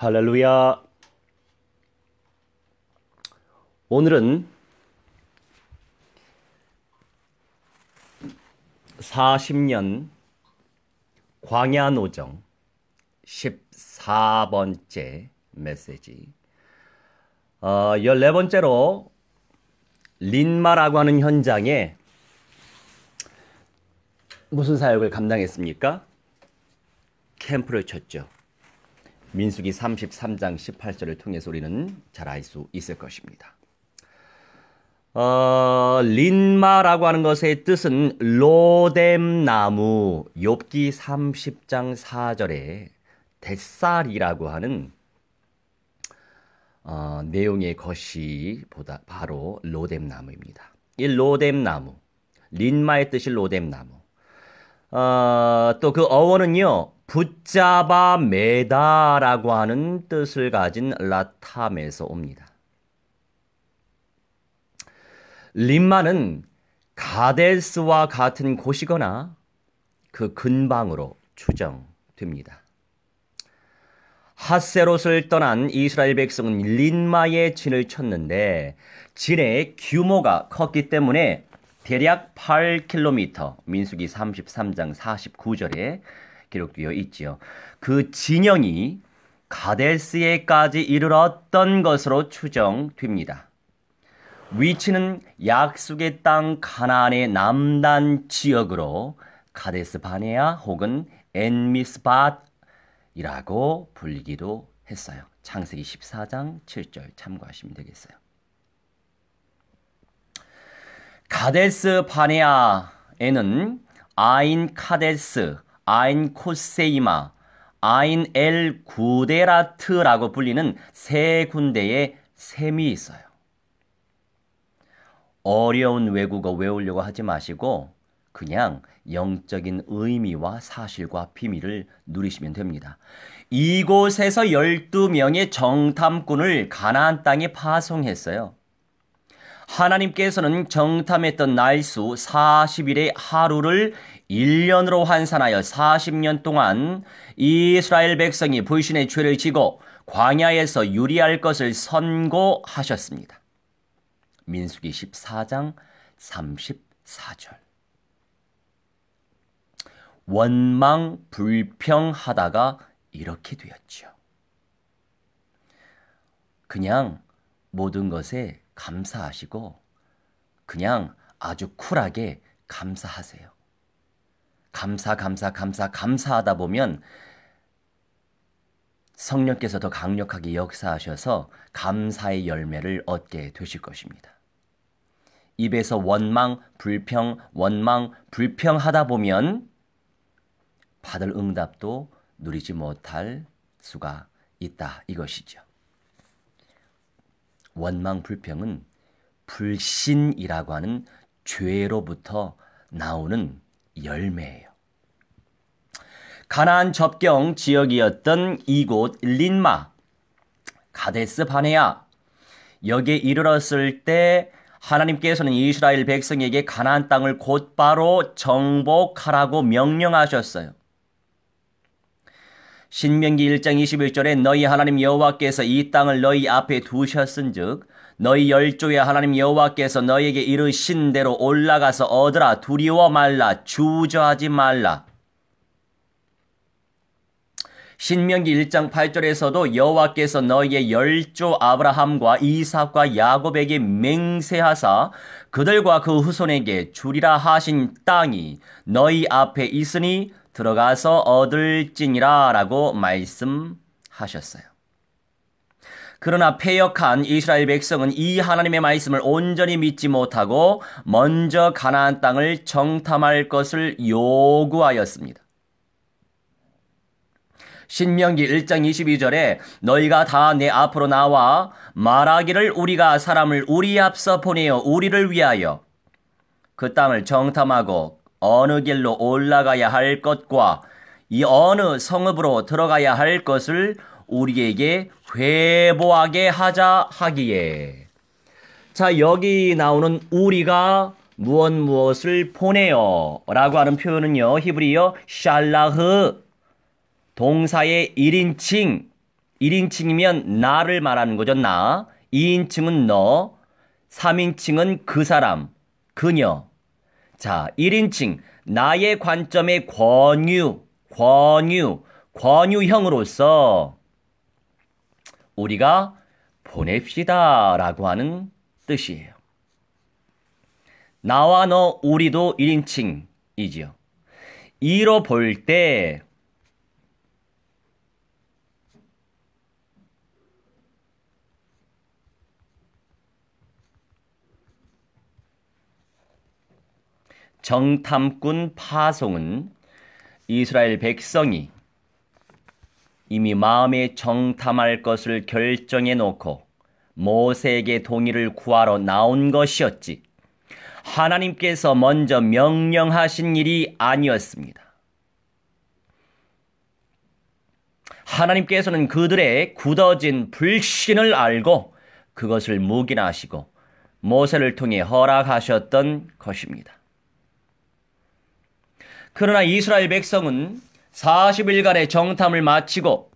할렐루야. 오늘은 40년 광야노정 14번째 메시지 14번째로 린마라고 하는 현장에 무슨 사역을 감당했습니까? 캠프를 쳤죠. 민수기 33장 18절을 통해서 우리는 잘 알 수 있을 것입니다. 린마라고 하는 것의 뜻은 로뎀나무, 욥기 30장 4절에 뎃살이라고 하는 내용의 것이 바로 로뎀나무입니다. 이 로뎀나무, 린마의 뜻이 로뎀나무. 또 그 어원은요, 붙잡아 매다라고 하는 뜻을 가진 라탐에서 옵니다. 린마는 가데스와 같은 곳이거나 그 근방으로 추정됩니다. 핫세롯을 떠난 이스라엘 백성은 린마에 진을 쳤는데 진의 규모가 컸기 때문에 대략 8km, 민수기 33장 49절에 기록되어 있지요. 그 진영이 가데스에까지 이르렀던 것으로 추정됩니다. 위치는 약속의 땅 가나안의 남단 지역으로 가데스 바네아 혹은 엔미스밧이라고 불리기도 했어요. 창세기 14장 7절 참고하시면 되겠어요. 가데스 바네아에는 아인 카데스, 아인 코세이마, 아인 엘 구데라트라고 불리는 세 군데의 셈이 있어요. 어려운 외국어 외우려고 하지 마시고 그냥 영적인 의미와 사실과 비밀을 누리시면 됩니다. 이곳에서 12명의 정탐꾼을 가나안 땅에 파송했어요. 하나님께서는 정탐했던 날수 40일의 하루를 1년으로 환산하여 40년 동안 이스라엘 백성이 불신의 죄를 지고 광야에서 유리할 것을 선고하셨습니다. 민수기 14장 34절. 원망불평하다가 이렇게 되었죠. 그냥 모든 것에 감사하시고 그냥 아주 쿨하게 감사하세요. 감사하다 보면 성령께서 더 강력하게 역사하셔서 감사의 열매를 얻게 되실 것입니다. 입에서 원망, 불평하다 보면 받을 응답도 누리지 못할 수가 있다 이것이죠. 원망, 불평은 불신이라고 하는 죄로부터 나오는 열매예요. 가나안 접경 지역이었던 이곳 린마, 가데스 바네아, 여기에 이르렀을 때 하나님께서는 이스라엘 백성에게 가나안 땅을 곧바로 정복하라고 명령하셨어요. 신명기 1장 21절에 너희 하나님 여호와께서 이 땅을 너희 앞에 두셨은즉 너희 열조의 하나님 여호와께서 너희에게 이르신 대로 올라가서 얻으라. 두려워 말라. 주저하지 말라. 신명기 1장 8절에서도 여호와께서 너희의 열조 아브라함과 이삭과 야곱에게 맹세하사 그들과 그 후손에게 주리라 하신 땅이 너희 앞에 있으니 들어가서 얻을지니라 라고 말씀하셨어요. 그러나 패역한 이스라엘 백성은 이 하나님의 말씀을 온전히 믿지 못하고 먼저 가나안 땅을 정탐할 것을 요구하였습니다. 신명기 1장 22절에 너희가 다 내 앞으로 나와 말하기를 우리가 사람을 우리 앞서 보내어 우리를 위하여 그 땅을 정탐하고 어느 길로 올라가야 할 것과 이 어느 성읍으로 들어가야 할 것을 우리에게 회보하게 하자 하기에. 자, 여기 나오는 우리가 무엇을 보내요 라고 하는 표현은요, 히브리어 샬라흐 동사의 1인칭 1인칭이면 나를 말하는 거죠. 나. 2인칭은 너. 3인칭은 그 사람, 그녀. 자, 1인칭. 나의 관점의 권유형으로서 우리가 보냅시다 라고 하는 뜻이에요. 나와 너, 우리도 1인칭이지요. 이로 볼 때 정탐꾼 파송은 이스라엘 백성이 이미 마음에 정탐할 것을 결정해 놓고 모세에게 동의를 구하러 나온 것이었지 하나님께서 먼저 명령하신 일이 아니었습니다. 하나님께서는 그들의 굳어진 불신을 알고 그것을 묵인하시고 모세를 통해 허락하셨던 것입니다. 그러나 이스라엘 백성은 40일간의 정탐을 마치고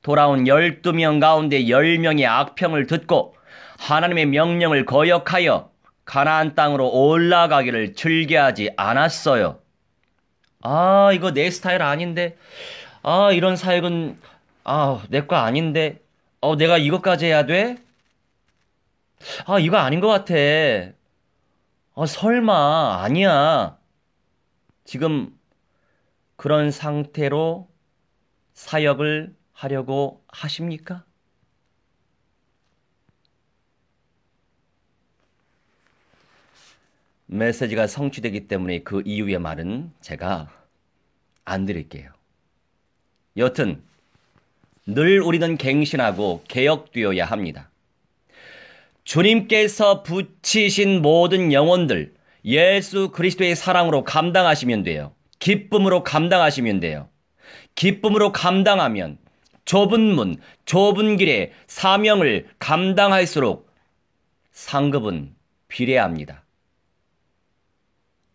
돌아온 12명 가운데 10명의 악평을 듣고 하나님의 명령을 거역하여 가나안 땅으로 올라가기를 즐겨하지 않았어요. 아, 이거 내 스타일 아닌데. 아, 이런 사역은 내 거 아닌데. 내가 이것까지 해야 돼? 이거 아닌 것 같아. 설마 아니야. 지금 그런 상태로 사역을 하려고 하십니까? 메시지가 성취되기 때문에 그 이후의 말은 제가 안 드릴게요. 여튼 늘 우리는 갱신하고 개혁되어야 합니다. 주님께서 붙이신 모든 영혼들 예수 그리스도의 사랑으로 감당하시면 돼요. 기쁨으로 감당하시면 돼요. 기쁨으로 감당하면 좁은 문, 좁은 길에 사명을 감당할수록 상급은 비례합니다.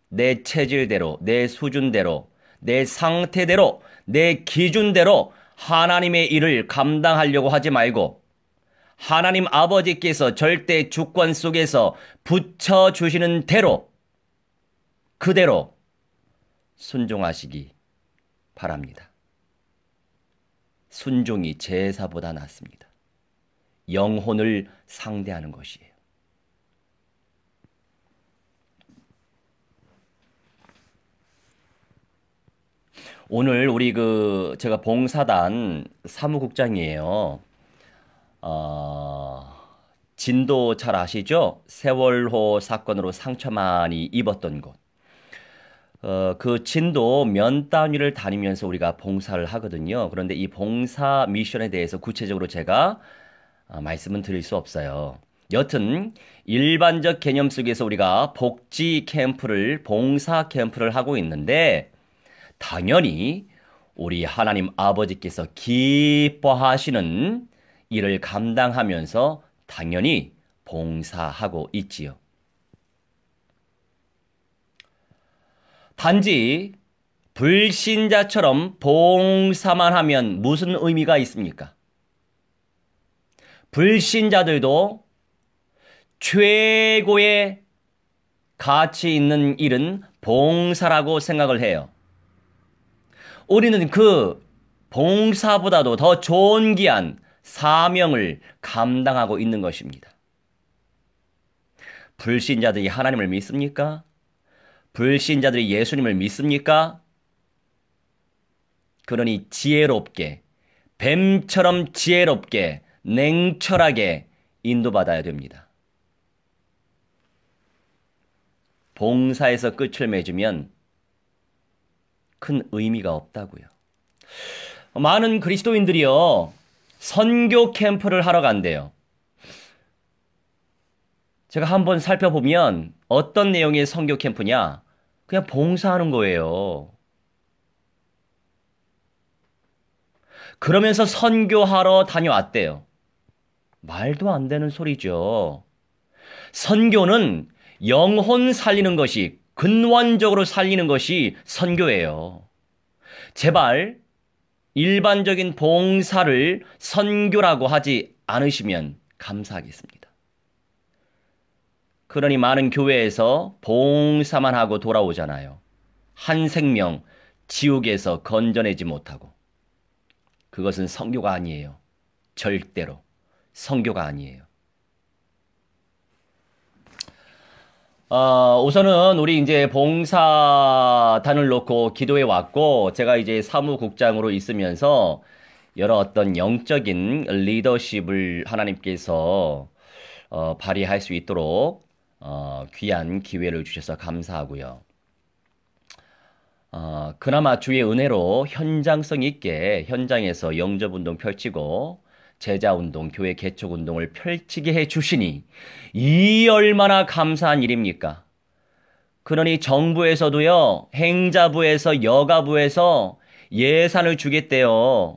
내 체질대로, 내 수준대로, 내 상태대로, 내 기준대로 하나님의 일을 감당하려고 하지 말고 하나님 아버지께서 절대 주권 속에서 붙여주시는 대로 그대로 순종하시기 바랍니다. 순종이 제사보다 낫습니다. 영혼을 상대하는 것이에요. 오늘 우리 제가 봉사단 사무국장이에요. 진도 잘 아시죠? 세월호 사건으로 상처 많이 입었던 곳. 그 진도 면 단위를 다니면서 우리가 봉사를 하거든요. 그런데 이 봉사 미션에 대해서 구체적으로 제가 말씀은 드릴 수 없어요. 여튼 일반적 개념 속에서 우리가 복지 캠프를, 봉사 캠프를 하고 있는데 당연히 우리 하나님 아버지께서 기뻐하시는 일을 감당하면서 당연히 봉사하고 있지요. 단지 불신자처럼 봉사만 하면 무슨 의미가 있습니까? 불신자들도 최고의 가치 있는 일은 봉사라고 생각을 해요. 우리는 그 봉사보다도 더 존귀한 사명을 감당하고 있는 것입니다. 불신자들이 하나님을 믿습니까? 불신자들이 예수님을 믿습니까? 그러니 지혜롭게, 뱀처럼 지혜롭게, 냉철하게 인도받아야 됩니다. 봉사에서 끝을 맺으면 큰 의미가 없다고요. 많은 그리스도인들이요, 선교 캠프를 하러 간대요. 제가 한번 살펴보면 어떤 내용의 선교 캠프냐? 그냥 봉사하는 거예요. 그러면서 선교하러 다녀왔대요. 말도 안 되는 소리죠. 선교는 영혼 살리는 것이, 근원적으로 살리는 것이 선교예요. 제발 일반적인 봉사를 선교라고 하지 않으시면 감사하겠습니다. 그러니 많은 교회에서 봉사만 하고 돌아오잖아요. 한 생명 지옥에서 건져내지 못하고. 그것은 선교가 아니에요. 절대로 선교가 아니에요. 우선은 우리 이제 봉사단을 놓고 기도해 왔고, 제가 이제 사무국장으로 있으면서 여러 어떤 영적인 리더십을 하나님께서 발휘할 수 있도록 귀한 기회를 주셔서 감사하고요. 그나마 주의 은혜로 현장성 있게 현장에서 영접운동 펼치고 제자운동, 교회 개척운동을 펼치게 해주시니 이 얼마나 감사한 일입니까? 그러니 정부에서도요, 행자부에서 여가부에서 예산을 주겠대요.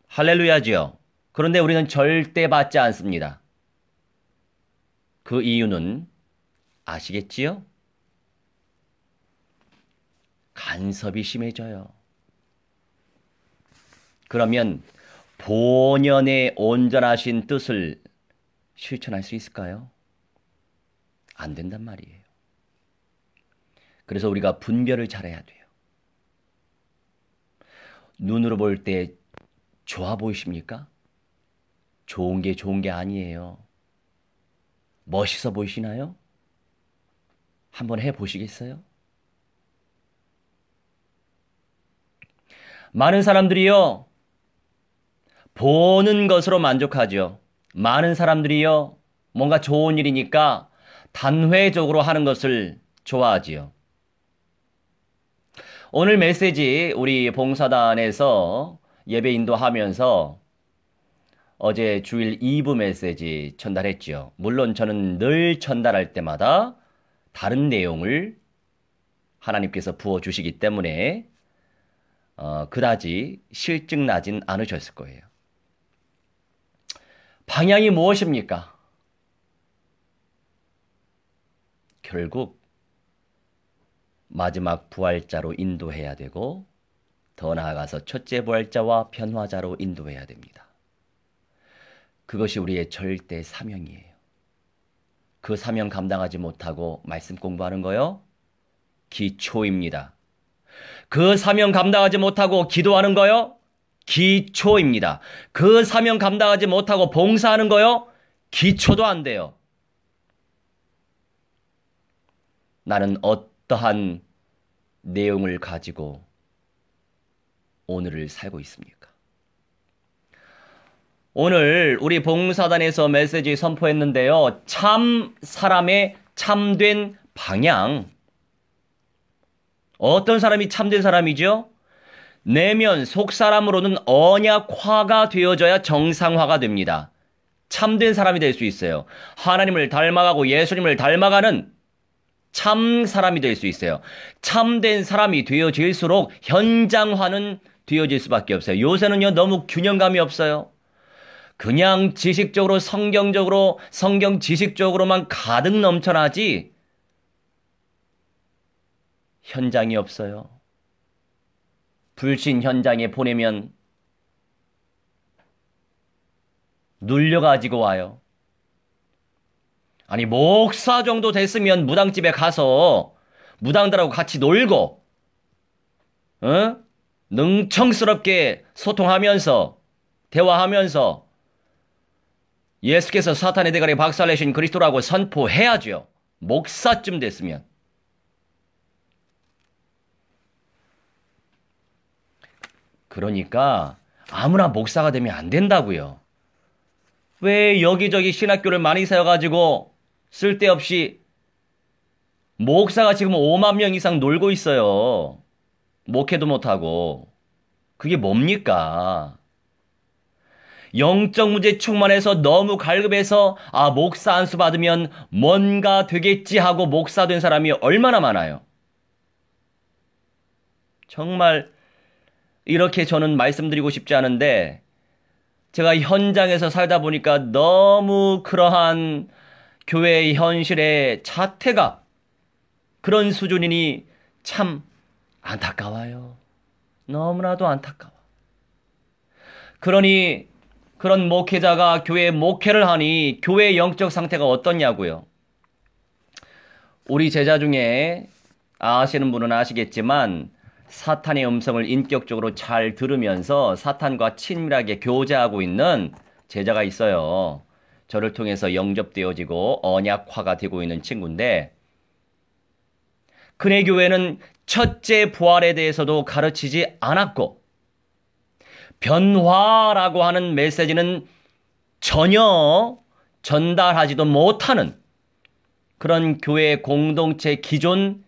할렐루야지요. 그런데 우리는 절대 받지 않습니다. 그 이유는 아시겠지요? 간섭이 심해져요. 그러면 본연의 온전하신 뜻을 실천할 수 있을까요? 안 된단 말이에요. 그래서 우리가 분별을 잘해야 돼요. 눈으로 볼 때 좋아 보이십니까? 좋은 게 아니에요. 멋있어 보이시나요? 한번 해보시겠어요? 많은 사람들이요, 보는 것으로 만족하죠. 많은 사람들이요, 뭔가 좋은 일이니까 단회적으로 하는 것을 좋아하지요. 오늘 메시지 우리 봉사단에서 예배 인도하면서 어제 주일 2부 메시지 전달했지요. 물론 저는 늘 전달할 때마다 다른 내용을 하나님께서 부어주시기 때문에 그다지 실증나진 않으셨을 거예요. 방향이 무엇입니까? 결국 마지막 부활자로 인도해야 되고 더 나아가서 첫째 부활자와 변화자로 인도해야 됩니다. 그것이 우리의 절대 사명이에요. 그 사명 감당하지 못하고 말씀 공부하는 거요? 기초입니다. 그 사명 감당하지 못하고 기도하는 거요? 기초입니다. 그 사명 감당하지 못하고 봉사하는 거요? 기초도 안 돼요. 나는 어떠한 내용을 가지고 오늘을 살고 있습니까? 오늘 우리 봉사단에서 메시지 선포했는데요. 참 사람의 참된 방향. 어떤 사람이 참된 사람이죠? 내면 속사람으로는 언약화가 되어져야 정상화가 됩니다. 참된 사람이 될 수 있어요. 하나님을 닮아가고 예수님을 닮아가는 참 사람이 될 수 있어요. 참된 사람이 되어질수록 현장화는 되어질 수밖에 없어요. 요새는요, 너무 균형감이 없어요. 그냥 지식적으로 성경적으로 성경 지식적으로만 가득 넘쳐나지 현장이 없어요. 불신 현장에 보내면 눌려가지고 와요. 아니, 목사 정도 됐으면 무당집에 가서 무당들하고 같이 놀고 능청스럽게 소통하면서 대화하면서 예수께서 사탄의 대가리 박살내신 그리스도라고 선포해야죠. 목사쯤 됐으면. 그러니까 아무나 목사가 되면 안 된다고요. 왜 여기저기 신학교를 많이 세워가지고 쓸데없이 목사가 지금 5만 명 이상 놀고 있어요. 목회도 못하고. 그게 뭡니까? 영적 문제 충만해서 너무 갈급해서 목사 안수 받으면 뭔가 되겠지 하고 목사 된 사람이 얼마나 많아요. 정말 이렇게 저는 말씀드리고 싶지 않은데 제가 현장에서 살다 보니까 너무 그러한 교회의 현실의 자태가 그런 수준이니 참 안타까워요. 너무나도 안타까워. 그러니 그런 목회자가 교회에 목회를 하니 교회의 영적 상태가 어떻냐고요. 우리 제자 중에 아시는 분은 아시겠지만 사탄의 음성을 인격적으로 잘 들으면서 사탄과 친밀하게 교제하고 있는 제자가 있어요. 저를 통해서 영접되어지고 언약화가 되고 있는 친구인데, 그네 교회는 첫째 부활에 대해서도 가르치지 않았고 변화라고 하는 메시지는 전혀 전달하지도 못하는 그런 교회 공동체 기존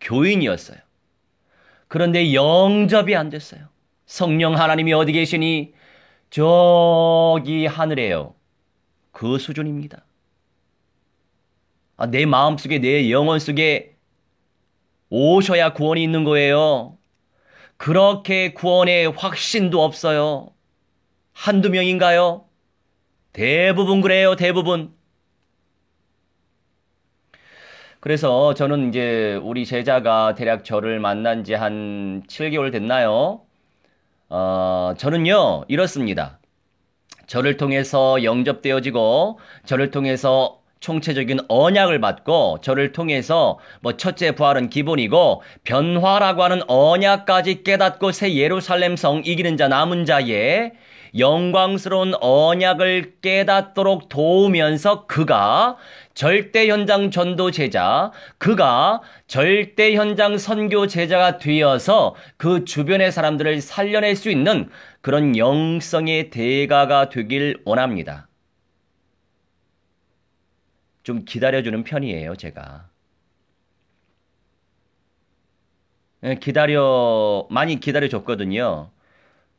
교인이었어요. 그런데 영접이 안 됐어요. 성령 하나님이 어디 계시니? 저기 하늘에요. 그 수준입니다. 내 마음속에, 내 영혼 속에 오셔야 구원이 있는 거예요. 그렇게 구원의 확신도 없어요. 한두 명인가요? 대부분 그래요, 대부분. 그래서 저는 이제 우리 제자가 대략 저를 만난 지 한 7개월 됐나요? 저는요, 이렇습니다. 저를 통해서 영접되어지고, 저를 통해서 총체적인 언약을 받고, 저를 통해서 첫째 부활은 기본이고 변화라고 하는 언약까지 깨닫고 새 예루살렘 성 이기는 자 남은 자의 영광스러운 언약을 깨닫도록 도우면서 그가 절대 현장 전도 제자, 그가 절대 현장 선교 제자가 되어서 그 주변의 사람들을 살려낼 수 있는 그런 영성의 대가가 되길 원합니다. 좀 기다려주는 편이에요, 제가. 많이 기다려줬거든요.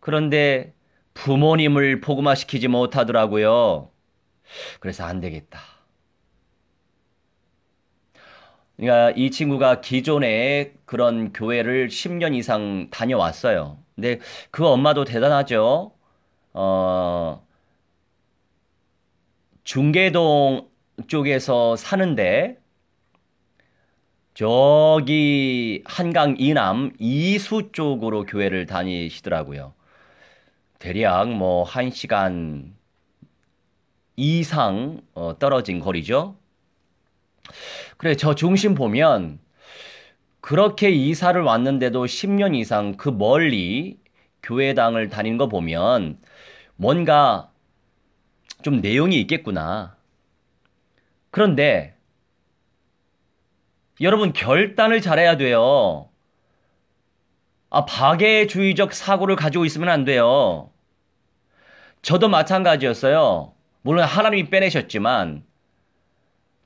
그런데 부모님을 복음화시키지 못하더라고요. 그래서 안 되겠다. 그러니까 이 친구가 기존에 그런 교회를 10년 이상 다녀왔어요. 근데 그 엄마도 대단하죠. 중계동 쪽에서 사는데 저기 한강 이남 이수 쪽으로 교회를 다니시더라고요. 대략 1시간 이상 떨어진 거리죠. 그래, 저 중심 보면 그렇게 이사를 왔는데도 10년 이상 그 멀리 교회당을 다니는 거 보면 뭔가 좀 내용이 있겠구나. 그런데 여러분, 결단을 잘해야 돼요. 박애주의적 사고를 가지고 있으면 안 돼요. 저도 마찬가지였어요. 물론 하나님이 빼내셨지만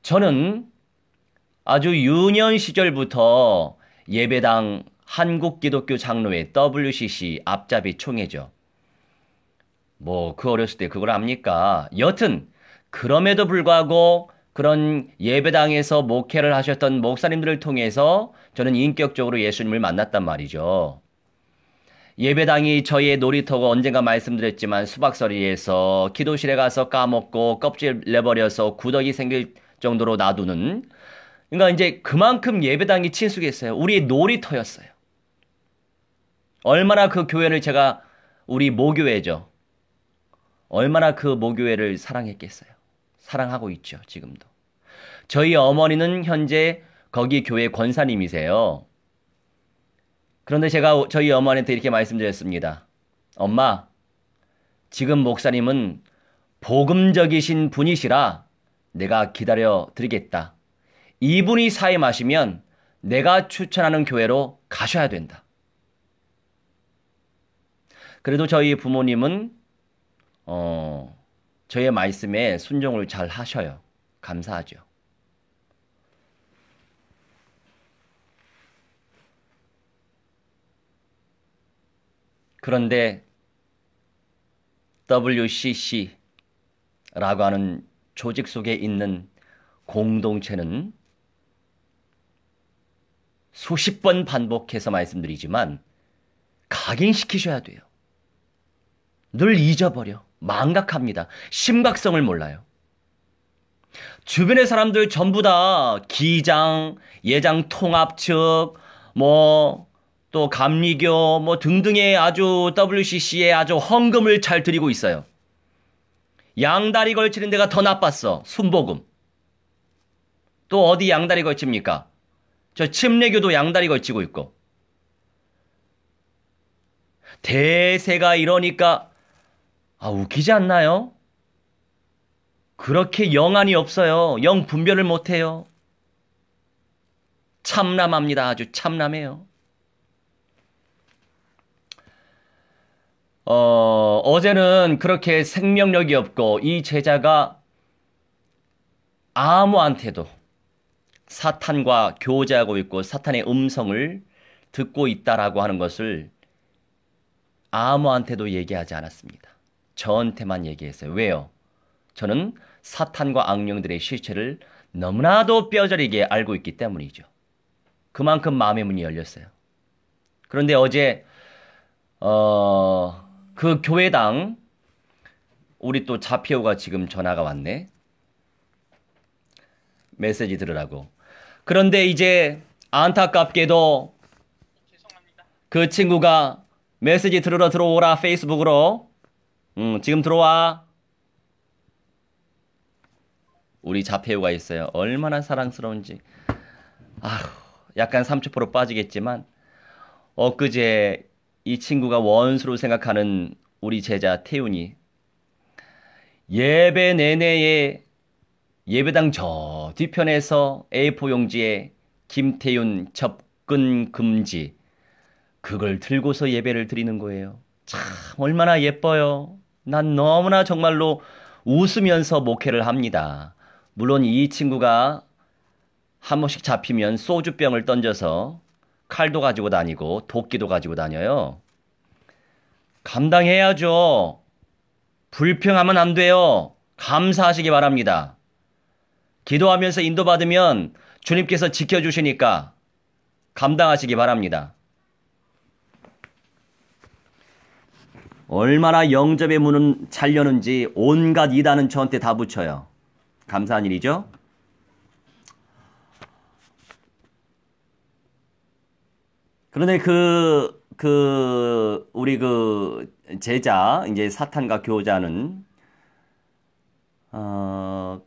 저는 아주 유년 시절부터 예배당 한국기독교 장로회 WCC 앞잡이 총회죠. 그 어렸을 때 그걸 압니까? 여튼 그럼에도 불구하고 그런 예배당에서 목회를 하셨던 목사님들을 통해서 저는 인격적으로 예수님을 만났단 말이죠. 예배당이 저의 놀이터고 언젠가 말씀드렸지만 수박서리에서 기도실에 가서 까먹고 껍질 내버려서 구더기 생길 정도로 놔두는, 그러니까 이제 그만큼 예배당이 친숙했어요. 우리의 놀이터였어요. 얼마나 그 교회를 우리 모교회죠. 얼마나 그 모교회를 사랑했겠어요. 사랑하고 있죠, 지금도. 저희 어머니는 현재 거기 교회 권사님이세요. 그런데 제가 저희 어머니한테 이렇게 말씀드렸습니다. 엄마, 지금 목사님은 복음적이신 분이시라 내가 기다려 드리겠다. 이분이 사임하시면 내가 추천하는 교회로 가셔야 된다. 그래도 저희 부모님은 저의 말씀에 순종을 잘 하셔요. 감사하죠. 그런데 WCC라고 하는 조직 속에 있는 공동체는 수십 번 반복해서 말씀드리지만 각인시키셔야 돼요. 늘 잊어버려. 망각합니다. 심각성을 몰라요. 주변의 사람들 전부 다 기장, 예장 통합 측, 또 감리교 뭐 등등의 아주 WCC에 아주 헌금을 잘 드리고 있어요. 양다리 걸치는 데가 더 나빴어. 순복음. 또 어디 양다리 걸칩니까? 저 침례교도 양다리 걸치고 있고. 대세가 이러니까 웃기지 않나요? 그렇게 영안이 없어요. 영 분별을 못해요. 참남합니다. 아주 참남해요. 어제는 그렇게 생명력이 없고 이 제자가 아무한테도 사탄과 교제하고 있고 사탄의 음성을 듣고 있다라고 하는 것을 아무한테도 얘기하지 않았습니다. 저한테만 얘기했어요. 왜요? 저는 사탄과 악령들의 실체를 너무나도 뼈저리게 알고 있기 때문이죠. 그만큼 마음의 문이 열렸어요. 그런데 어제 그 교회당 우리 또 자피오가 지금 전화가 왔네. 메시지 들으라고. 그런데 이제 안타깝게도 그 친구가 메시지 들으러 들어오라 페이스북으로. 지금 들어와. 우리 자폐우가 있어요. 얼마나 사랑스러운지. 약간 30% 빠지겠지만 엊그제 이 친구가 원수로 생각하는 우리 제자 태훈이 예배 내내에 예배당 저 뒤편에서 A4 용지에 김태훈 접근 금지 그걸 들고서 예배를 드리는 거예요. 참 얼마나 예뻐요. 난 너무나 정말로 웃으면서 목회를 합니다. 물론 이 친구가 한 번씩 잡히면 소주병을 던져서 칼도 가지고 다니고 도끼도 가지고 다녀요. 감당해야죠. 불평하면 안 돼요. 감사하시기 바랍니다. 기도하면서 인도받으면 주님께서 지켜주시니까 감당하시기 바랍니다. 얼마나 영접의 문은 잘 여는지 온갖 이단은 저한테 다 붙여요. 감사한 일이죠. 그런데 우리 제자, 이제 사탄과 교자는,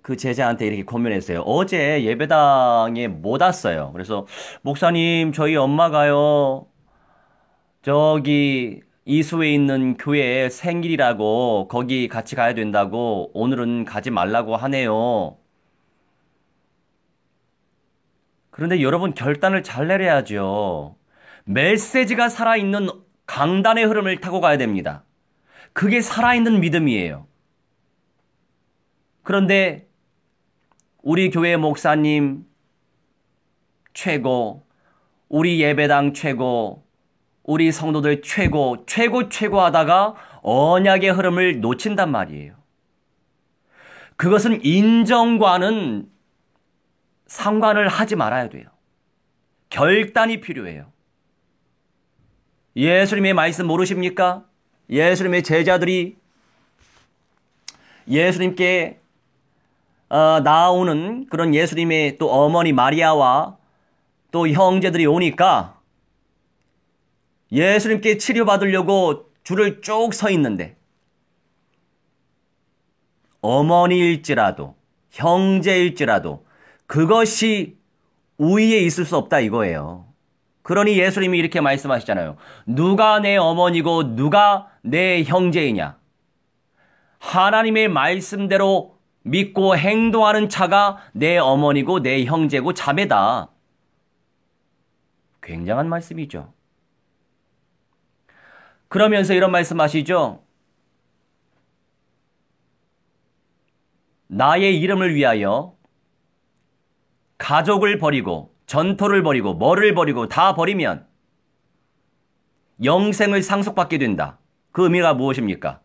그 제자한테 이렇게 권면했어요. 어제 예배당에 못 왔어요. 그래서, 목사님, 저희 엄마가요, 저기, 이수에 있는 교회 생일이라고, 거기 같이 가야 된다고, 오늘은 가지 말라고 하네요. 그런데 여러분, 결단을 잘 내려야죠. 메시지가 살아있는 강단의 흐름을 타고 가야 됩니다. 그게 살아있는 믿음이에요. 그런데 우리 교회 목사님 최고, 우리 예배당 최고, 우리 성도들 최고 하다가 언약의 흐름을 놓친단 말이에요. 그것은 인정과는 상관을 하지 말아야 돼요. 결단이 필요해요. 예수님의 말씀 모르십니까? 예수님의 제자들이 예수님께 나오는 그런 예수님의 또 어머니 마리아와 또 형제들이 오니까 예수님께 치료받으려고 줄을 쭉 서 있는데 어머니일지라도 형제일지라도 그것이 우위에 있을 수 없다 이거예요. 그러니 예수님이 이렇게 말씀하시잖아요. 누가 내 어머니고 누가 내 형제이냐. 하나님의 말씀대로 믿고 행동하는 자가 내 어머니고 내 형제고 자매다. 굉장한 말씀이죠. 그러면서 이런 말씀하시죠. 나의 이름을 위하여 가족을 버리고 전토를 버리고 뭐를 버리고 다 버리면 영생을 상속받게 된다. 그 의미가 무엇입니까?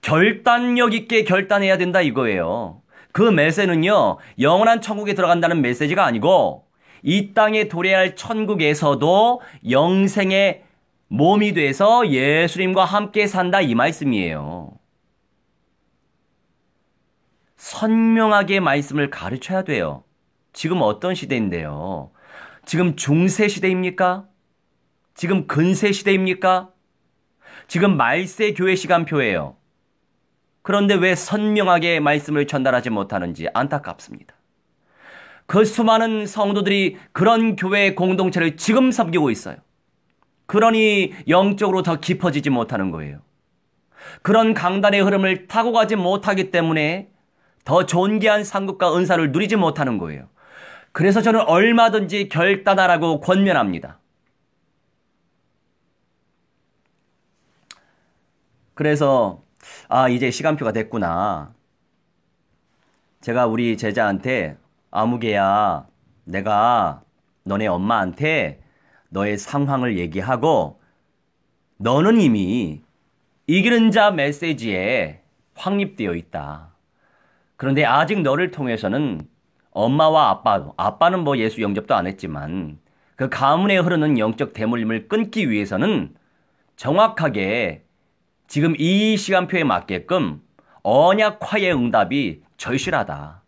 결단력 있게 결단해야 된다 이거예요. 그 메시지는요. 영원한 천국에 들어간다는 메시지가 아니고 이 땅에 도래할 천국에서도 영생의 몸이 돼서 예수님과 함께 산다 이 말씀이에요. 선명하게 말씀을 가르쳐야 돼요. 지금 어떤 시대인데요. 지금 중세 시대입니까? 지금 근세 시대입니까? 지금 말세 교회 시간표예요. 그런데 왜 선명하게 말씀을 전달하지 못하는지 안타깝습니다. 그 수많은 성도들이 그런 교회 공동체를 지금 섬기고 있어요. 그러니 영적으로 더 깊어지지 못하는 거예요. 그런 강단의 흐름을 타고 가지 못하기 때문에 더 존귀한 상급과 은사를 누리지 못하는 거예요. 그래서 저는 얼마든지 결단하라고 권면합니다. 그래서 이제 시간표가 됐구나. 제가 우리 제자한테 아무개야, 내가 너네 엄마한테 너의 상황을 얘기하고 너는 이미 이기는 자 메시지에 확립되어 있다. 그런데 아직 너를 통해서는 엄마와 아빠는 뭐 예수 영접도 안 했지만 그 가문에 흐르는 영적 대물림을 끊기 위해서는 정확하게 지금 이 시간표에 맞게끔 언약화의 응답이 절실하다.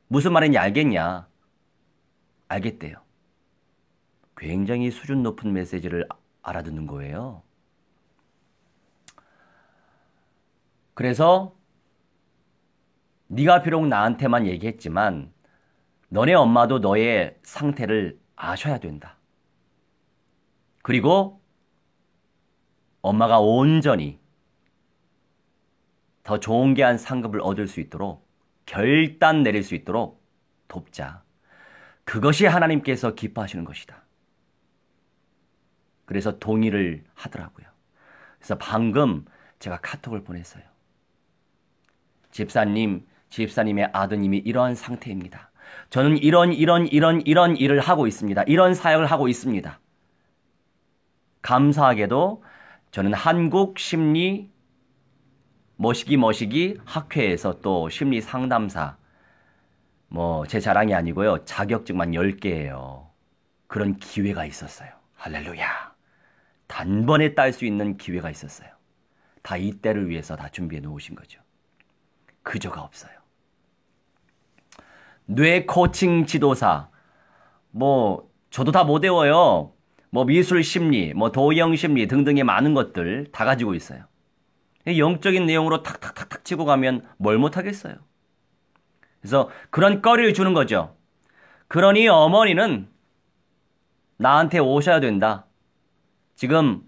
무슨 말인지 알겠냐? 알겠대요. 굉장히 수준 높은 메시지를 알아듣는 거예요. 그래서 네가 비록 나한테만 얘기했지만 너네 엄마도 너의 상태를 아셔야 된다. 그리고 엄마가 온전히 더 존귀한 상급을 얻을 수 있도록 결단 내릴 수 있도록 돕자. 그것이 하나님께서 기뻐하시는 것이다. 그래서 동의를 하더라고요. 그래서 방금 제가 카톡을 보냈어요. 집사님의 아드님이 이러한 상태입니다. 저는 이런 일을 하고 있습니다. 이런 사역을 하고 있습니다. 감사하게도 저는 한국 심리 머시기 학회에서 또 심리 상담사 제 자랑이 아니고요. 자격증만 10개예요. 그런 기회가 있었어요. 할렐루야. 단번에 딸 수 있는 기회가 있었어요. 다 이때를 위해서 다 준비해 놓으신 거죠. 그저가 없어요. 뇌 코칭 지도사 저도 다 못 외워요. 미술 심리, 도형 심리 등등의 많은 것들 다 가지고 있어요. 영적인 내용으로 탁탁탁탁 치고 가면 뭘 못하겠어요. 그래서 그런 거리를 주는 거죠. 그러니 어머니는 나한테 오셔야 된다. 지금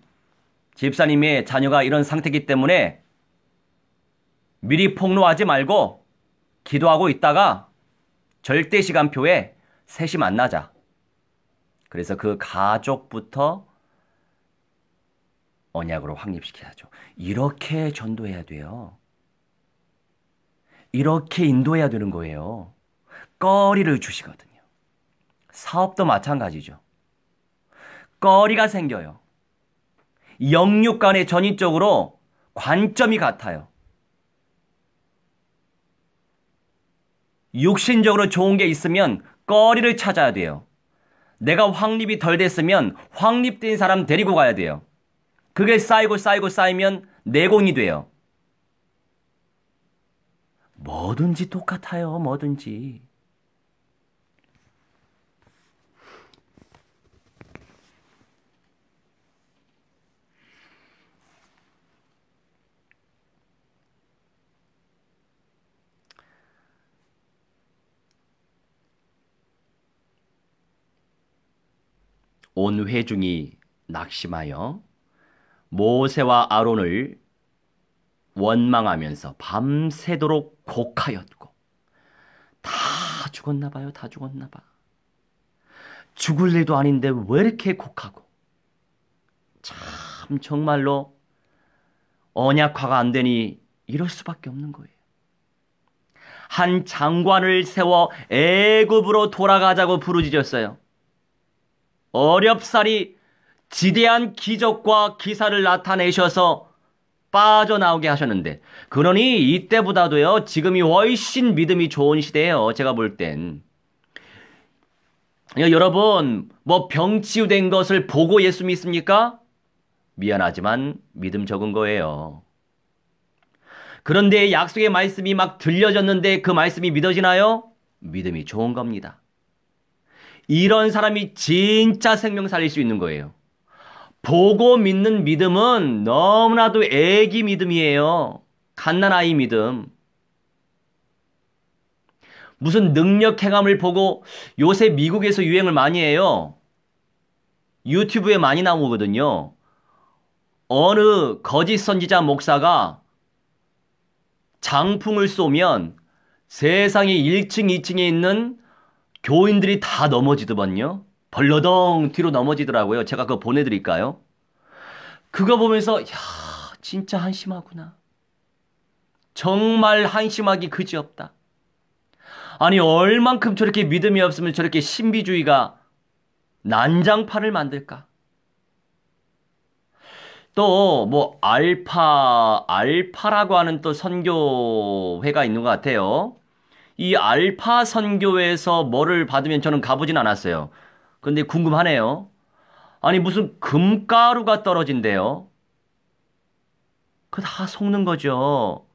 집사님의 자녀가 이런 상태이기 때문에 미리 폭로하지 말고 기도하고 있다가 절대 시간표에 셋이 만나자. 그래서 그 가족부터 언약으로 확립시켜야죠. 이렇게 전도해야 돼요. 이렇게 인도해야 되는 거예요. 거리를 주시거든요. 사업도 마찬가지죠. 거리가 생겨요. 영육 간의 전인적으로 관점이 같아요. 육신적으로 좋은 게 있으면 거리를 찾아야 돼요. 내가 확립이 덜 됐으면 확립된 사람 데리고 가야 돼요. 그게 쌓이면 내공이 돼요. 뭐든지 똑같아요. 뭐든지. 온 회중이 낙심하여 모세와 아론을 원망하면서 밤새도록 곡하였고, 다 죽었나 봐요. 다 죽었나 봐. 죽을 일도 아닌데 왜 이렇게 곡하고. 참 정말로 언약화가 안 되니 이럴 수밖에 없는 거예요. 한 장관을 세워 애굽으로 돌아가자고 부르짖었어요. 어렵사리 지대한 기적과 기사를 나타내셔서 빠져나오게 하셨는데, 그러니 이때보다도요, 지금이 훨씬 믿음이 좋은 시대예요. 제가 볼 땐. 여러분, 병 치유된 것을 보고 예수 믿습니까? 미안하지만 믿음 적은 거예요. 그런데 약속의 말씀이 막 들려졌는데 그 말씀이 믿어지나요? 믿음이 좋은 겁니다. 이런 사람이 진짜 생명 살릴 수 있는 거예요. 보고 믿는 믿음은 너무나도 애기 믿음이에요. 갓난아이 믿음. 무슨 능력 행함을 보고 요새 미국에서 유행을 많이 해요. 유튜브에 많이 나오거든요. 어느 거짓 선지자 목사가 장풍을 쏘면 세상에 1층, 2층에 있는 교인들이 다 넘어지더만요. 벌러덩 뒤로 넘어지더라고요. 제가 그거 보내드릴까요? 그거 보면서 야, 진짜 한심하구나. 정말 한심하기 그지없다. 아니 얼만큼 저렇게 믿음이 없으면 저렇게 신비주의가 난장판을 만들까? 또 뭐 알파라고 하는 또 선교회가 있는 것 같아요. 이 알파 선교회에서 뭐를 받으면 저는 가보진 않았어요. 근데 궁금하네요. 아니 무슨 금가루가 떨어진대요. 그거 다 속는 거죠.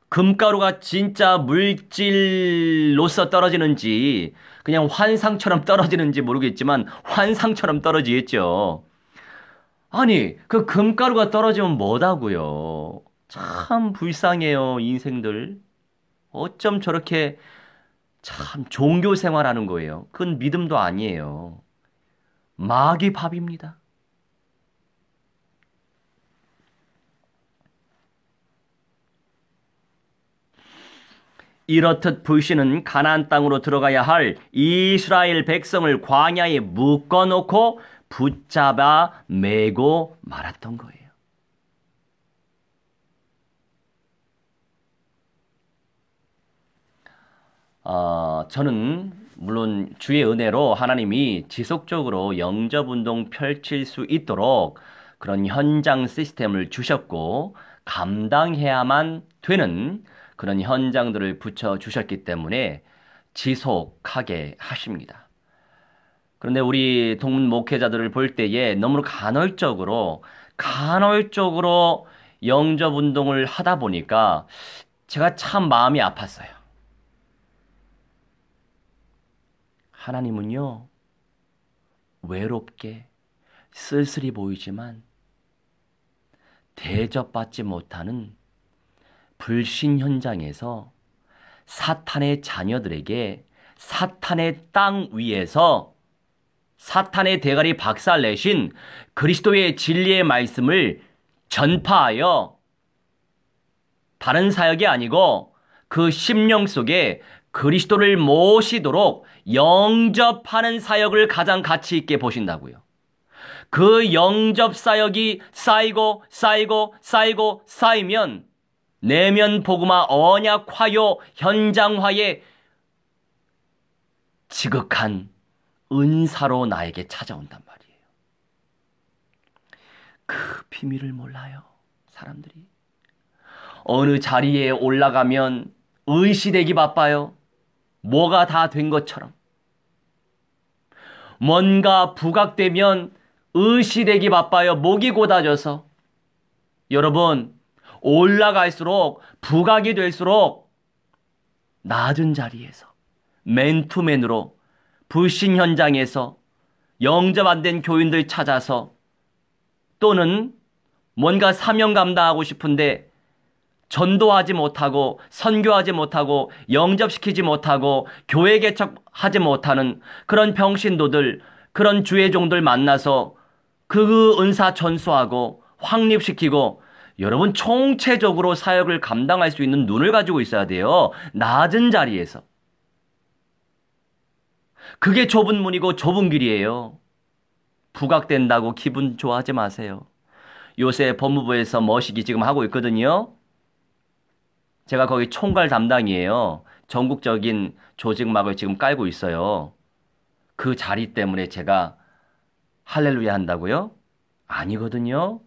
금가루가 진짜 물질로서 떨어지는지 그냥 환상처럼 떨어지는지 모르겠지만 환상처럼 떨어지겠죠. 아니 그 금가루가 떨어지면 뭐다고요. 참 불쌍해요 인생들. 어쩜 저렇게 참 종교 생활하는 거예요. 그건 믿음도 아니에요. 마귀 밥입니다. 이렇듯 불신은 가나안 땅으로 들어가야 할 이스라엘 백성을 광야에 묶어놓고 붙잡아 매고 말았던 거예요. 저는 물론 주의 은혜로 하나님이 지속적으로 영접운동 펼칠 수 있도록 그런 현장 시스템을 주셨고 감당해야만 되는 그런 현장들을 붙여주셨기 때문에 지속하게 하십니다. 그런데 우리 동문 목회자들을 볼 때에 너무 간헐적으로 영접운동을 하다 보니까 제가 참 마음이 아팠어요. 하나님은요, 외롭게 쓸쓸히 보이지만 대접받지 못하는 불신 현장에서 사탄의 자녀들에게 사탄의 땅 위에서 사탄의 대가리 박살내신 그리스도의 진리의 말씀을 전파하여 다른 사역이 아니고 그 심령 속에 그리스도를 모시도록 영접하는 사역을 가장 가치 있게 보신다고요. 그 영접 사역이 쌓이면 내면 복음화 언약 화요 현장화의 지극한 은사로 나에게 찾아온단 말이에요. 그 비밀을 몰라요, 사람들이. 어느 자리에 올라가면 의시되기 바빠요. 뭐가 다 된 것처럼. 뭔가 부각되면 의시되기 바빠요. 목이 곧아져서. 여러분, 올라갈수록 부각이 될수록 낮은 자리에서 맨투맨으로 불신 현장에서 영접 안 된 교인들 찾아서 또는 뭔가 사명 감당하고 싶은데 전도하지 못하고 선교하지 못하고 영접시키지 못하고 교회 개척하지 못하는 그런 병신도들, 그런 주의 종들 만나서 그 은사 전수하고 확립시키고 여러분 총체적으로 사역을 감당할 수 있는 눈을 가지고 있어야 돼요. 낮은 자리에서. 그게 좁은 문이고 좁은 길이에요. 부각된다고 기분 좋아하지 마세요. 요새 법무부에서 머시기 지금 하고 있거든요. 제가 거기 총괄 담당이에요. 전국적인 조직막을 지금 깔고 있어요. 그 자리 때문에 제가 할렐루야 한다고요? 아니거든요.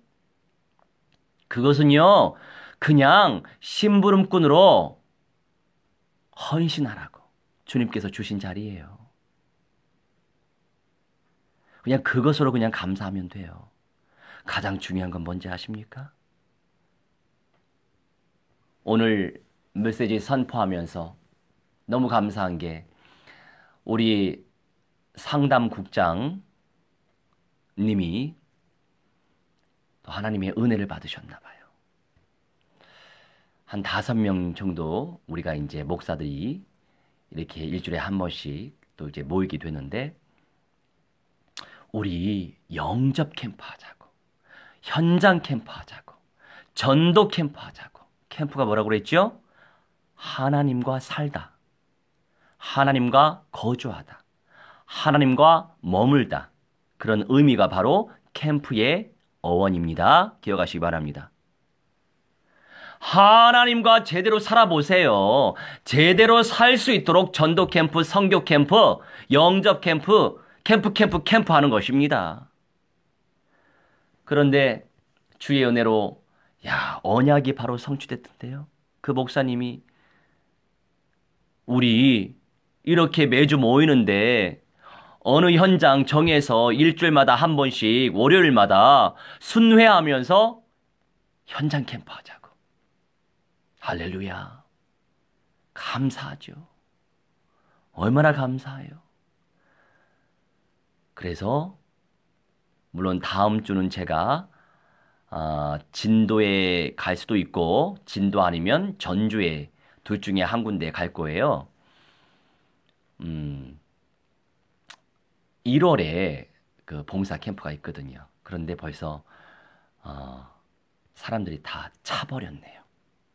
그것은요, 그냥 심부름꾼으로 헌신하라고 주님께서 주신 자리예요. 그냥 그것으로 그냥 감사하면 돼요. 가장 중요한 건 뭔지 아십니까? 오늘 메시지 선포하면서 너무 감사한 게 우리 상담국장 님이 또 하나님의 은혜를 받으셨나 봐요. 한 5명 정도 우리가 이제 목사들이 이렇게 일주일에 한 번씩 또 이제 모이게 되는데, 우리 영접 캠프 하자고, 현장 캠프 하자고, 전도 캠프 하자고. 캠프가 뭐라고 그랬죠? 하나님과 살다, 하나님과 거주하다, 하나님과 머물다. 그런 의미가 바로 캠프의 어원입니다. 기억하시기 바랍니다. 하나님과 제대로 살아보세요. 제대로 살 수 있도록 전도 캠프, 선교 캠프, 영접 캠프, 캠프 하는 것입니다. 그런데 주의 은혜로 언약이 바로 성취됐던데요. 그 목사님이 우리 이렇게 매주 모이는데 어느 현장 정해서 일주일마다 한 번씩 월요일마다 순회하면서 현장 캠프 하자고. 할렐루야. 감사하죠. 얼마나 감사해요. 그래서 물론 다음 주는 제가 진도에 갈 수도 있고, 진도 아니면 전주에, 둘 중에 한 군데 갈 거예요. 1월에 그 봉사 캠프가 있거든요. 그런데 벌써 사람들이 다 차버렸네요.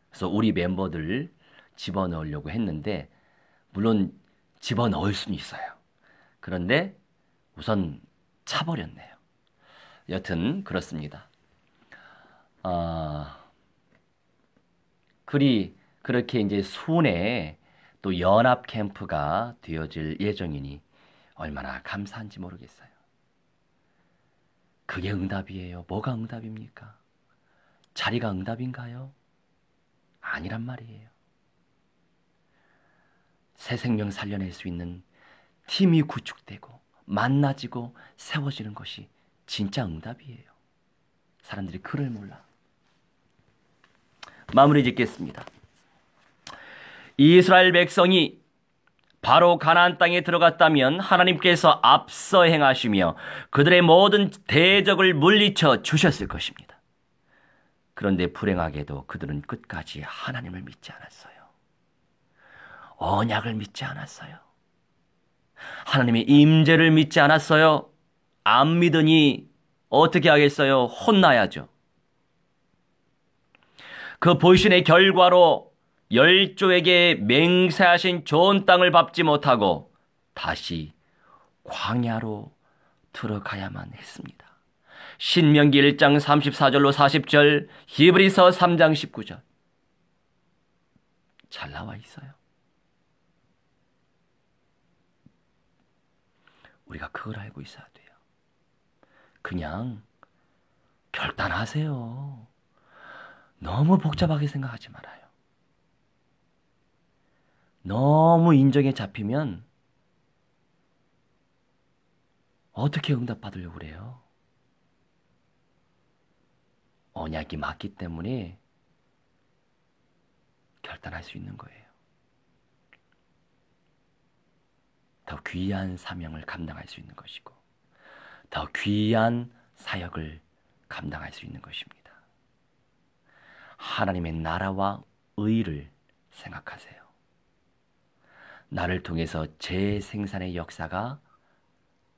그래서 우리 멤버들 집어넣으려고 했는데, 물론 집어넣을 수는 있어요. 그런데 우선 차버렸네요. 여튼 그렇습니다. 그렇게 이제 순회 또 연합 캠프가 되어질 예정이니 얼마나 감사한지 모르겠어요. 그게 응답이에요. 뭐가 응답입니까? 자리가 응답인가요? 아니란 말이에요. 새 생명 살려낼 수 있는 팀이 구축되고 만나지고 세워지는 것이 진짜 응답이에요. 사람들이 그를 몰라. 마무리 짓겠습니다. 이스라엘 백성이 바로 가나안 땅에 들어갔다면 하나님께서 앞서 행하시며 그들의 모든 대적을 물리쳐 주셨을 것입니다. 그런데 불행하게도 그들은 끝까지 하나님을 믿지 않았어요. 언약을 믿지 않았어요. 하나님의 임재를 믿지 않았어요. 안 믿으니 어떻게 하겠어요? 혼나야죠. 그 불신의 결과로 열조에게 맹세하신 좋은 땅을 밟지 못하고 다시 광야로 들어가야만 했습니다. 신명기 1장 34절로 40절, 히브리서 3장 19절. 잘 나와 있어요. 우리가 그걸 알고 있어야 돼요. 그냥 결단하세요. 너무 복잡하게 생각하지 말아요. 너무 인정에 잡히면 어떻게 응답받으려고 그래요? 언약이 맞기 때문에 결단할 수 있는 거예요. 더 귀한 사명을 감당할 수 있는 것이고 더 귀한 사역을 감당할 수 있는 것입니다. 하나님의 나라와 의를 생각하세요. 나를 통해서 재생산의 역사가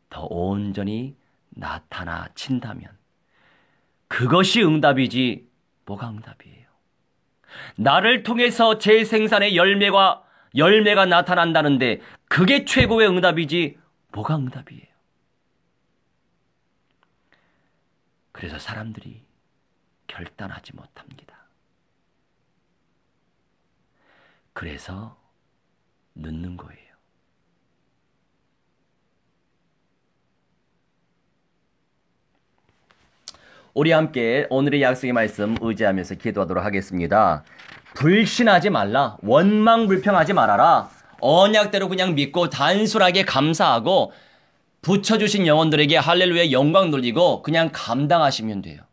더 온전히 나타나친다면 그것이 응답이지 뭐가 응답이에요? 나를 통해서 재생산의 열매가 나타난다는데 그게 최고의 응답이지 뭐가 응답이에요? 그래서 사람들이 결단하지 못합니다. 그래서 늦는 거예요. 우리 함께 오늘의 약속의 말씀 의지하면서 기도하도록 하겠습니다. 불신하지 말라. 원망불평하지 말아라. 언약대로 그냥 믿고 단순하게 감사하고 붙여주신 영혼들에게 할렐루야 영광 돌리고 그냥 감당하시면 돼요.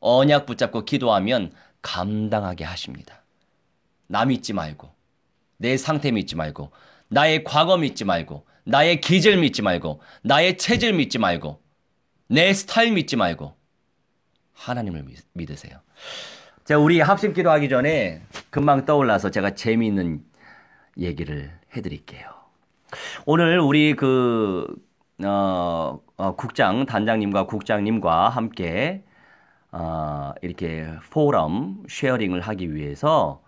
언약 붙잡고 기도하면 감당하게 하십니다. 나 믿지 말고 내 상태 믿지 말고 나의 과거 믿지 말고, 나의 기질 믿지 말고, 나의 체질 믿지 말고, 내 스타일 믿지 말고 하나님을 믿으세요. 자, 우리 합심 기도하기 전에 금방 떠올라서 제가 재미있는 얘기를 해드릴게요. 오늘 우리 단장님과 국장님과 함께 이렇게 포럼 쉐어링을 하기 위해서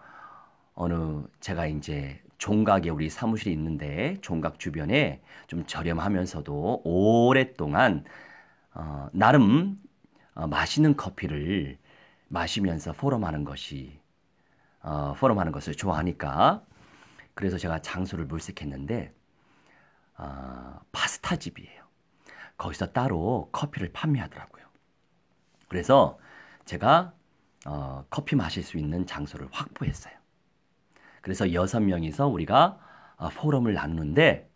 제가 이제 종각에 우리 사무실이 있는데 종각 주변에 좀 저렴하면서도 오랫동안 나름 맛있는 커피를 마시면서 포럼하는 것을 좋아하니까 그래서 제가 장소를 물색했는데 파스타집이에요. 거기서 따로 커피를 판매하더라고요. 그래서 제가 커피 마실 수 있는 장소를 확보했어요. 그래서 6명이서 우리가 포럼을 나누는데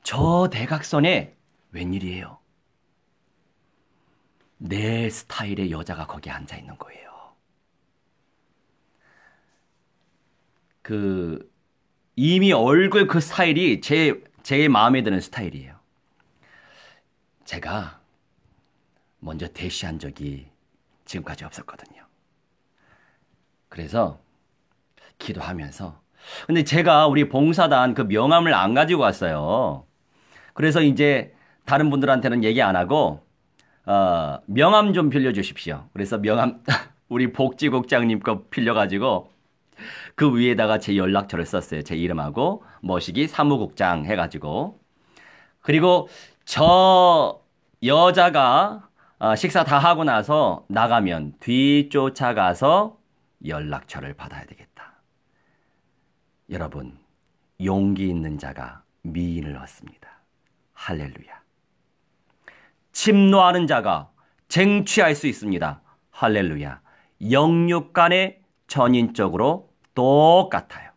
저 대각선에 웬일이에요? 내 스타일의 여자가 거기에 앉아 있는 거예요. 이미 얼굴 그 스타일이 제 마음에 드는 스타일이에요. 제가 먼저 대시한 적이 지금까지 없었거든요. 그래서 기도하면서 근데 제가 우리 봉사단 그 명함을 안 가지고 왔어요. 그래서 이제 다른 분들한테는 얘기 안 하고 명함 좀 빌려주십시오. 그래서 명함 우리 복지국장님 거 빌려가지고 그 위에다가 제 연락처를 썼어요. 제 이름하고 머시기 사무국장 해가지고. 그리고 저 여자가 식사 다 하고 나서 나가면 뒤쫓아가서 연락처를 받아야 되겠다. 여러분, 용기 있는 자가 미인을 얻습니다. 할렐루야. 침노하는 자가 쟁취할 수 있습니다. 할렐루야. 영육 간의 전인적으로 똑같아요.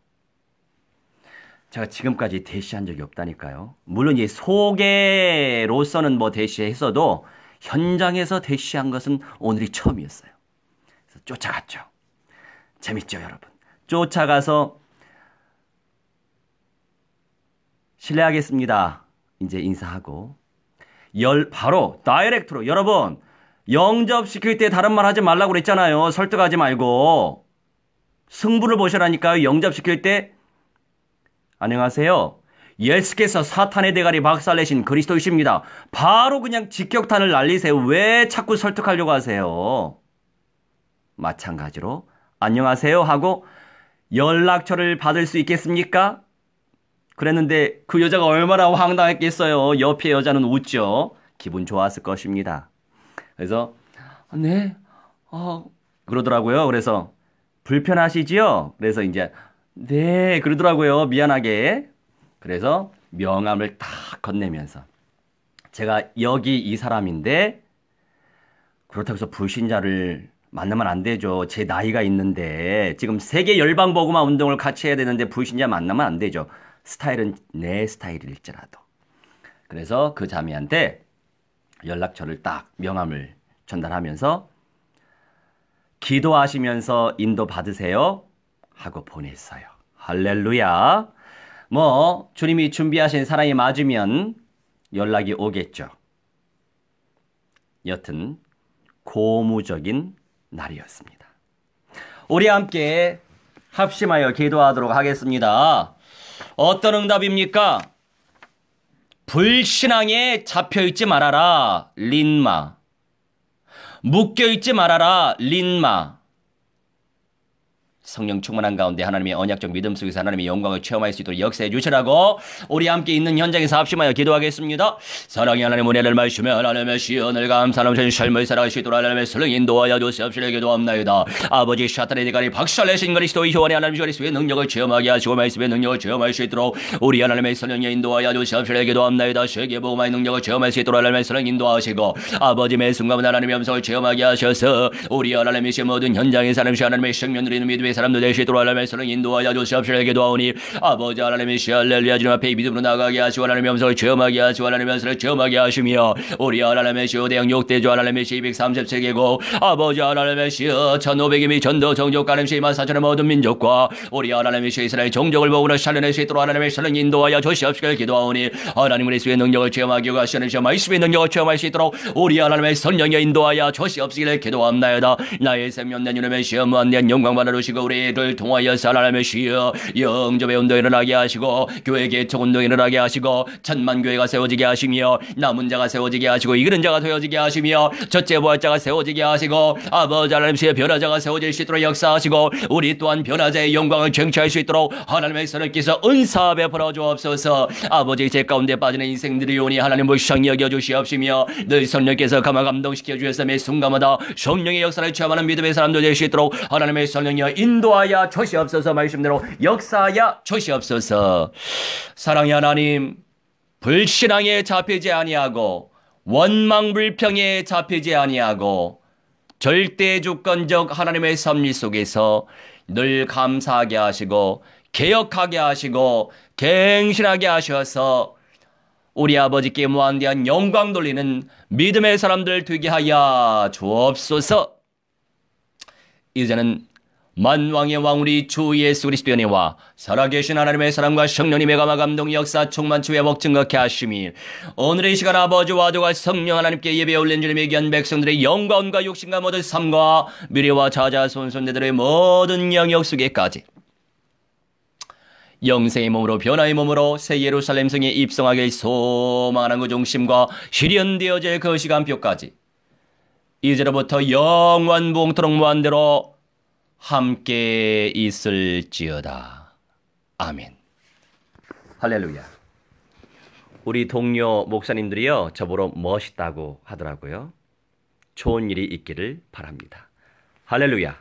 제가 지금까지 대시한 적이 없다니까요. 물론 이 소개로서는 뭐 대시했어도 현장에서 대시한 것은 오늘이 처음이었어요. 그래서 쫓아갔죠. 재밌죠, 여러분? 쫓아가서 실례하겠습니다. 이제 인사하고 바로 다이렉트로 여러분 영접시킬 때 다른 말 하지 말라고 그랬잖아요. 설득하지 말고 승부를 보시라니까요. 영접시킬 때 안녕하세요. 예수께서 사탄의 대가리 박살내신 그리스도이십니다. 바로 그냥 직격탄을 날리세요. 왜 자꾸 설득하려고 하세요? 마찬가지로 안녕하세요 하고 연락처를 받을 수 있겠습니까? 그랬는데 그 여자가 얼마나 황당했겠어요. 옆에 여자는 웃죠. 기분 좋았을 것입니다. 그래서 네, 그러더라고요. 그래서 불편하시지요? 그래서 이제 네 그러더라고요. 미안하게. 그래서 명함을 딱 건네면서 제가 여기 이 사람인데 그렇다고 해서 불신자를 만나면 안 되죠. 제 나이가 있는데 지금 세계 열방복음화 운동을 같이 해야 되는데 불신자 만나면 안 되죠. 스타일은 내 스타일일지라도. 그래서 그 자매한테 연락처를 딱 명함을 전달하면서 기도하시면서 인도 받으세요 하고 보냈어요. 할렐루야. 뭐 주님이 준비하신 사람이 맞으면 연락이 오겠죠. 여튼 고무적인 날이었습니다. 우리 함께 합심하여 기도하도록 하겠습니다. 어떤 응답입니까? 불신앙에 잡혀있지 말아라. 린마. 묶여있지 말아라. 린마. 성령 충만한 가운데 하나님의 언약적 믿음 속에서 하나님의 영광을 체험할 수 있도록 역사해 주시라고 우리 함께 있는 현장에서 합심하여 기도하겠습니다. 사랑의 하나님 은혜를 말씀에 하나님의 시연을 감사하는 삶을 살아갈 수 있도록 하나님의 성령 인도하여 주시옵시길 기도합나이다. 아버지 사탄의 대가리 박살내신 그리스도의 효원의 하나님 그리스도의 능력을 체험하게 하시고 말씀의 능력을 체험할 수 있도록 우리 하나님의 성령이 인도하여 주시옵시길 기도합나이다. 세계복음화의 능력을 체험할 수 있도록 하나님의 성령 인도하시고 아버지 매 순간 하나님의 음성을 체험하게 하셔서 우리 하나님이신 모든 현장에서 하나님의 생명 누리는 믿음의 믿음의 사람들 될 수 있도록 하나님의 선을 인도하여 주시옵시고 기도하오니 아버지 하나님의 할렐루야 주님 앞에 이 믿음으로 나가게 하시고 하나님의 음성을 체험하게 하시고 하나님의 음성을 체험하게 하시며 우리 하나님의 대형 6대주 하나님의 237개국 아버지 하나님의 1500임이 전도 정족 가늠 시만 사천의 모든 민족과 우리 하나님의 이스라엘 종족을 모으는 살려낼 수 있도록 하나님의 선을 인도하여 주시옵시고 기도하오니 하나님 그리스도의 능력을 체험하기 위하여 하나님의 말씀의 능력을 체험할 수 있도록 우리 하나님의 성령에 인도하여 주시옵시기를 기도합나이다. 나의 생명 내 이름의 시험 무한대한 영광 받아주시고 우리를 통하여서 하나님의 시여 영접의 운동 일어나게 하시고 교회 개척 운동 일어나게 하시고 천만 교회가 세워지게 하시며 남은 자가 세워지게 하시고 이기는 자가 세워지게 하시며 첫째 부활자가 세워지게 하시고 아버지 하나님 시의 변화자가 세워질 수 있도록 역사하시고 우리 또한 변화자의 영광을 쟁취할 수 있도록 하나님의 선을께서 은사 베풀어 주옵소서. 아버지 제 가운데 빠지는 인생들이 오니 하나님 불쌍히 여겨주시옵시며 늘 성령께서 감화 감동시켜 주셔서 매 순간마다 성령의 역사를 체험하는 믿음의 사람들 될 수 있도록 하나님의 성령이여 인도하여 주시옵소서. 말씀대로 역사하여 주시옵소서. 사랑의 하나님 불신앙에 잡히지 아니하고 원망불평에 잡히지 아니하고 절대 주권적 하나님의 섭리 속에서 늘 감사하게 하시고 개혁하게 하시고 갱신하게 하셔서 우리 아버지께 무한대한 영광 돌리는 믿음의 사람들 되게 하여 주옵소서. 이제는 만왕의 왕 우리 주 예수 그리스도의 은혜와 살아계신 하나님의 사랑과 성령님의 감화 감동 역사 충만치 회복 증거케 하심이 오늘의 시간 아버지와 아들과 성령 하나님께 예배 올린 주님의 귀한 백성들의 영광과 욕심과 모든 삶과 미래와 자자손손들의 모든 영역 속에까지 영생의 몸으로 변화의 몸으로 새 예루살렘 성에 입성하길 소망하는 그 중심과 실현되어질 그 시간표까지 이제로부터 영원 봉토록 무한대로 함께 있을지어다. 아멘. 할렐루야. 우리 동료 목사님들이요 저보러 멋있다고 하더라고요. 좋은 일이 있기를 바랍니다. 할렐루야.